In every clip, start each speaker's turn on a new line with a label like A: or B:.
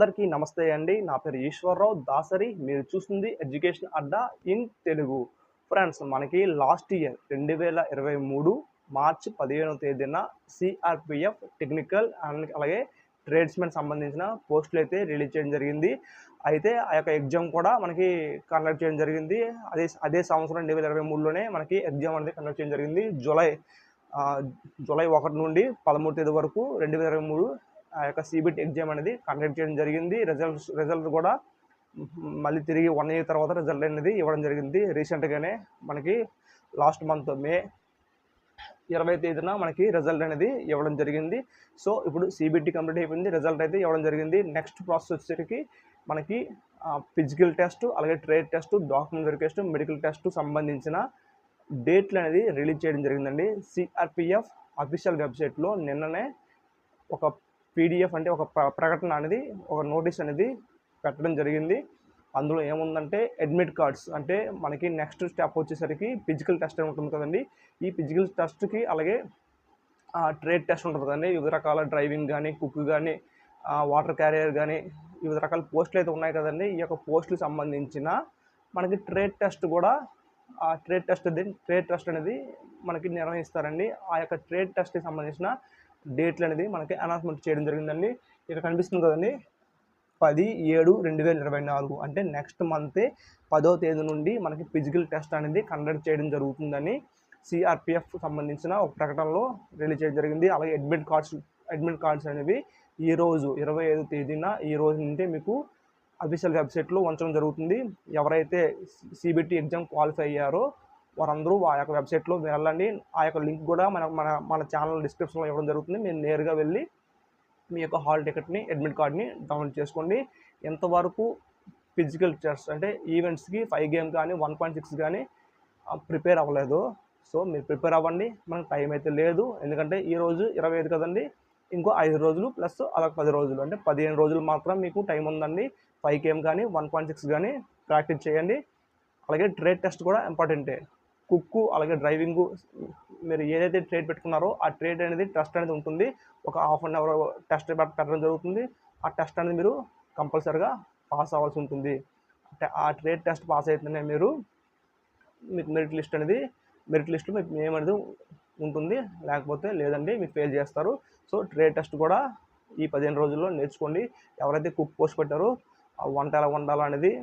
A: అందరికీ నమస్తే అండి. నా పేరు ఈశ్వరరావు దాసరి. మీరు చూస్తుంది education Adda in Telugu. Friends, మనకి లాస్ట్ ఇయర్ 2023 మార్చి 15వ తేదీన సిఆర్పిఎఫ్ టెక్నికల్ అండ్ అలాగే ట్రేడ్స్మెన్ సంబంధించిన పోస్టులు అయితే రిలీజ్ చేయడం జరిగింది. అయితే ఆ యొక్క ఎగ్జామ్ కూడా మనకి కండక్ట్ చేయడం జరిగింది. అదే సంవత్సరం 2023లోనే మనకి ఎగ్జామ్ అనేది కండక్ట్ చేయడం జరిగింది. జూలై 1 నుండి 13 తేదీ వరకు 2023 ఆ యొక్క సిబిటి ఎగ్జామ్ అనేది కండక్ట్ చేయడం జరిగింది. రిజల్ట్ కూడా మళ్ళీ తిరిగి 1 ఇయర్ తర్వాత రిజల్ట్ అనేది ఇవ్వడం జరిగింది. రీసెంట్గానే మనకి లాస్ట్ మంత్ మే 20 తేదీన మనకి రిజల్ట్ అనేది ఇవ్వడం జరిగింది. సో ఇప్పుడు సిబిటి కంప్లీట్ అయిపోయింది, రిజల్ట్ అయితే ఇవ్వడం జరిగింది. నెక్స్ట్ ప్రాసెస్ వచ్చేసరికి మనకి ఫిజికల్ టెస్ట్, అలాగే trade test, document verification, medical test సంబంధించిన డేట్లు అనేది రిలీజ్ చేయడం జరిగిందండి. సిఆర్పిఎఫ్ అఫీషియల్ వెబ్సైట్లో నిన్ననే ఒక పీడిఎఫ్ అంటే ఒక ప్రకటన అనేది, ఒక నోటీస్ అనేది పెట్టడం జరిగింది. అందులో ఏముందంటే అడ్మిట్ కార్డ్స్, అంటే మనకి నెక్స్ట్ స్టెప్ వచ్చేసరికి ఫిజికల్ టెస్ట్ ఉంటుంది కదండి. ఈ ఫిజికల్ టెస్ట్కి అలాగే ట్రేడ్ టెస్ట్ ఉంటుంది కదండి. వివిధ రకాల డ్రైవింగ్ కానీ, కుక్ కానీ, వాటర్ క్యారియర్ కానీ, వివిధ రకాల పోస్టులు అయితే ఉన్నాయి కదండి. ఈ యొక్క పోస్టులకు సంబంధించిన మనకి ట్రేడ్ టెస్ట్ కూడా, ఆ ట్రేడ్ టెస్ట్ అనేది మనకి నిర్వహిస్తారండి. ఆ యొక్క ట్రేడ్ టెస్ట్కి సంబంధించిన డేట్లు అనేది మనకి అనౌన్స్మెంట్ చేయడం జరిగిందండి. ఇక్కడ కనిపిస్తుంది కదండి, 10/7/2024 అంటే నెక్స్ట్ మంతే 10వ తేదీ నుండి మనకి ఫిజికల్ టెస్ట్ అనేది కండక్ట్ చేయడం జరుగుతుందని సిఆర్పిఎఫ్ సంబంధించిన ఒక ప్రకటనలో రిలీజ్ చేయడం జరిగింది. అలాగే అడ్మిట్ కార్డ్స్ అనేవి ఈరోజు 25వ తేదీన ఈ రోజు నుండి మీకు అఫీషియల్ వెబ్సైట్లో ఉంచడం జరుగుతుంది. ఎవరైతే సిబిటి ఎగ్జామ్ క్వాలిఫై అయ్యారో వారందరూ ఆ యొక్క వెబ్సైట్లో వెళ్ళండి. ఆ యొక్క లింక్ కూడా మన ఛానల్ డిస్క్రిప్షన్లో ఇవ్వడం జరుగుతుంది. మీరు నేరుగా వెళ్ళి మీ యొక్క హాల్ టికెట్ని, అడ్మిట్ కార్డ్ని డౌన్లోడ్ చేసుకోండి. ఎంతవరకు ఫిజికల్ టెస్ట్ అంటే ఈవెంట్స్కి 5 గేమ్ కానీ 1.6 కానీ ప్రిపేర్ అవ్వలేదు, సో మీరు ప్రిపేర్ అవ్వండి. మనకు టైం అయితే లేదు, ఎందుకంటే ఈరోజు 25 కదండి, ఇంకో 5 రోజులు ప్లస్ అదొక 10 రోజులు అంటే 15 రోజులు మాత్రం మీకు టైం ఉందండి. 5 గేమ్ కానీ 1.6 కానీ ప్రాక్టీస్ చేయండి. అలాగే ట్రేడ్ టెస్ట్ కూడా ఇంపార్టెంటే. కుక్కు అలాగే డ్రైవింగు, మీరు ఏదైతే ట్రేడ్ పెట్టుకున్నారో ఆ ట్రేడ్ అనేది టెస్ట్ అనేది ఉంటుంది. ఒక హాఫ్ అన్ అవర్ టెస్ట్ పెట్టడం జరుగుతుంది. ఆ టెస్ట్ అనేది మీరు కంపల్సరీగా పాస్ అవ్వాల్సి ఉంటుంది. ఆ ట్రేడ్ టెస్ట్ పాస్ అయితేనే మీకు మెరిట్ లిస్ట్లో మీకు నేమ్ అనేది ఉంటుంది, లేకపోతే లేదండి మీకు ఫెయిల్ చేస్తారు. సో ట్రేడ్ టెస్ట్ కూడా ఈ 15 రోజుల్లో నేర్చుకోండి. ఎవరైతే కుక్ పోస్ట్ పెట్టారో ఆ వంట ఎలా వండాలో అనేది,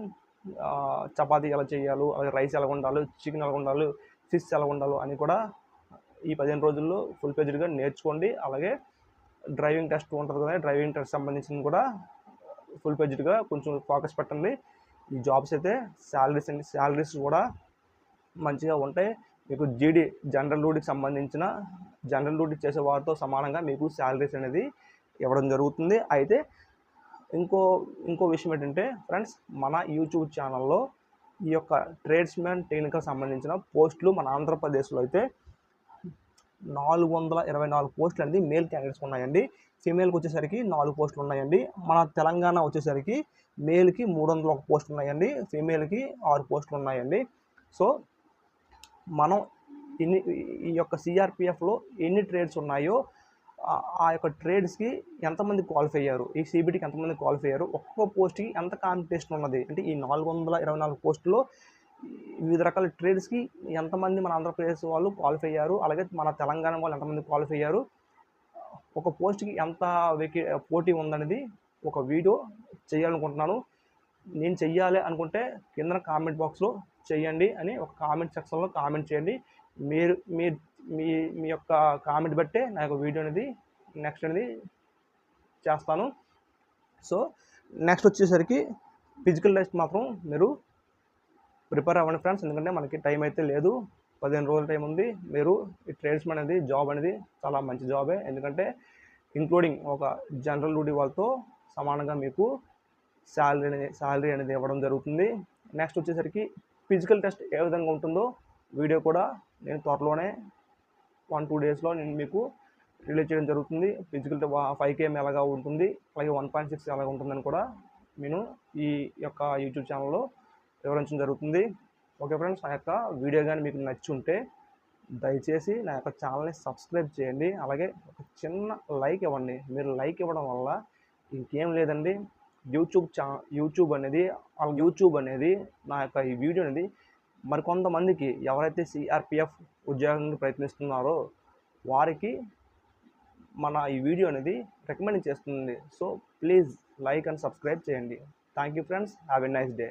A: చపాతీ ఎలా చేయాలో, అలాగే రైస్ ఎలా వండాలో, చికెన్ ఎలా వండాలో, ఫిష్ ఎలా వండాలో అని కూడా ఈ 15 రోజుల్లో ఫుల్ పేజ్డ్గా నేర్చుకోండి. అలాగే డ్రైవింగ్ టెస్ట్ ఉంటుంది కదా, డ్రైవింగ్ టెస్ట్ సంబంధించిన కూడా ఫుల్ పేజ్డ్గా కొంచెం ఫోకస్ పెట్టండి. ఈ జాబ్స్ అయితే శాలరీస్ కూడా మంచిగా ఉంటాయి. మీకు జనరల్ డ్యూటీకి సంబంధించిన జనరల్ డ్యూటీ చేసే వారితో సమానంగా మీకు శాలరీస్ అనేది ఇవ్వడం జరుగుతుంది. అయితే ఇంకో విషయం ఏంటంటే ఫ్రెండ్స్, మన యూట్యూబ్ ఛానల్లో ఈ యొక్క ట్రేడ్స్మెన్ టెక్నికల్ సంబంధించిన పోస్టులు మన ఆంధ్రప్రదేశ్లో అయితే 424 పోస్టులు అనేది మేల్ క్యాండిడేట్స్ ఉన్నాయండి. ఫీమేల్కి వచ్చేసరికి 4 పోస్టులు ఉన్నాయండి. మన తెలంగాణ వచ్చేసరికి మేల్కి 301 పోస్టులు ఉన్నాయండి, ఫీమేల్కి 6 పోస్టులు ఉన్నాయండి. సో మనం ఈ యొక్క సిఆర్పిఎఫ్లో ఎన్ని ట్రేడ్స్ ఉన్నాయో ఆ యొక్క ట్రేడ్స్కి ఎంతమంది క్వాలిఫై అయ్యారు, ఈ సిబిటికి ఎంతమంది క్వాలిఫై అయ్యారు, ఒక్కొక్క పోస్ట్కి ఎంత కాంపిటీషన్ ఉన్నది, అంటే ఈ 424 పోస్టులో వివిధ రకాల ట్రేడ్స్కి ఎంతమంది మన ఆంధ్రప్రదేశ్ వాళ్ళు క్వాలిఫై అయ్యారు, అలాగే మన తెలంగాణ వాళ్ళు ఎంతమంది క్వాలిఫై అయ్యారు, ఒక పోస్ట్కి ఎంత పోటీ ఉందనేది ఒక వీడియో చేయాలనుకుంటున్నాను. నేను చెయ్యాలి అనుకుంటే కింద కామెంట్ బాక్స్లో చెయ్యండి అని ఒక కామెంట్ సెక్షన్లో కామెంట్ చేయండి. మీరు మీ యొక్క కామెంట్ బట్టే నా యొక్క వీడియో అనేది నెక్స్ట్ అనేది చేస్తాను. సో నెక్స్ట్ వచ్చేసరికి ఫిజికల్ టెస్ట్ మాత్రం మీరు ప్రిపేర్ అవ్వండి ఫ్రెండ్స్, ఎందుకంటే మనకి టైం అయితే లేదు, 15 రోజుల టైం ఉంది. మీరు ఈ ట్రేడ్స్మెన్ అనేది జాబ్ అనేది చాలా మంచి జాబే, ఎందుకంటే ఇంక్లూడింగ్ ఒక జనరల్ డ్యూటీ వాళ్ళతో సమానంగా మీకు శాలరీ అనేది ఇవ్వడం జరుగుతుంది. నెక్స్ట్ వచ్చేసరికి ఫిజికల్ టెస్ట్ ఏ విధంగా ఉంటుందో వీడియో కూడా నేను త్వరలోనే 1-2 డేస్లో నేను మీకు రిలీజ్ చేయడం జరుగుతుంది. ఫిజికల్ 5 km ఎలాగా ఉంటుంది, అలాగే 1.6 ఎలాగ ఉంటుందని కూడా నేను ఈ యొక్క యూట్యూబ్ ఛానల్లో వివరించడం జరుగుతుంది. ఓకే ఫ్రెండ్స్, నా యొక్క వీడియో కానీ మీకు నచ్చుంటే దయచేసి నా యొక్క ఛానల్ని సబ్స్క్రైబ్ చేయండి, అలాగే ఒక చిన్న లైక్ ఇవ్వండి. మీరు లైక్ ఇవ్వడం వల్ల ఇంకేం లేదండి, యూట్యూబ్ అనేది నా యొక్క ఈ వీడియో అనేది మరికొంతమందికి ఎవరైతే సిఆర్పిఎఫ్ ఉద్యోగానికి ప్రయత్నిస్తున్నారో వారికి మన ఈ వీడియో అనేది రికమెండ్ చేస్తుంది. So please like and subscribe చేయండి. Thank you friends, have a nice day.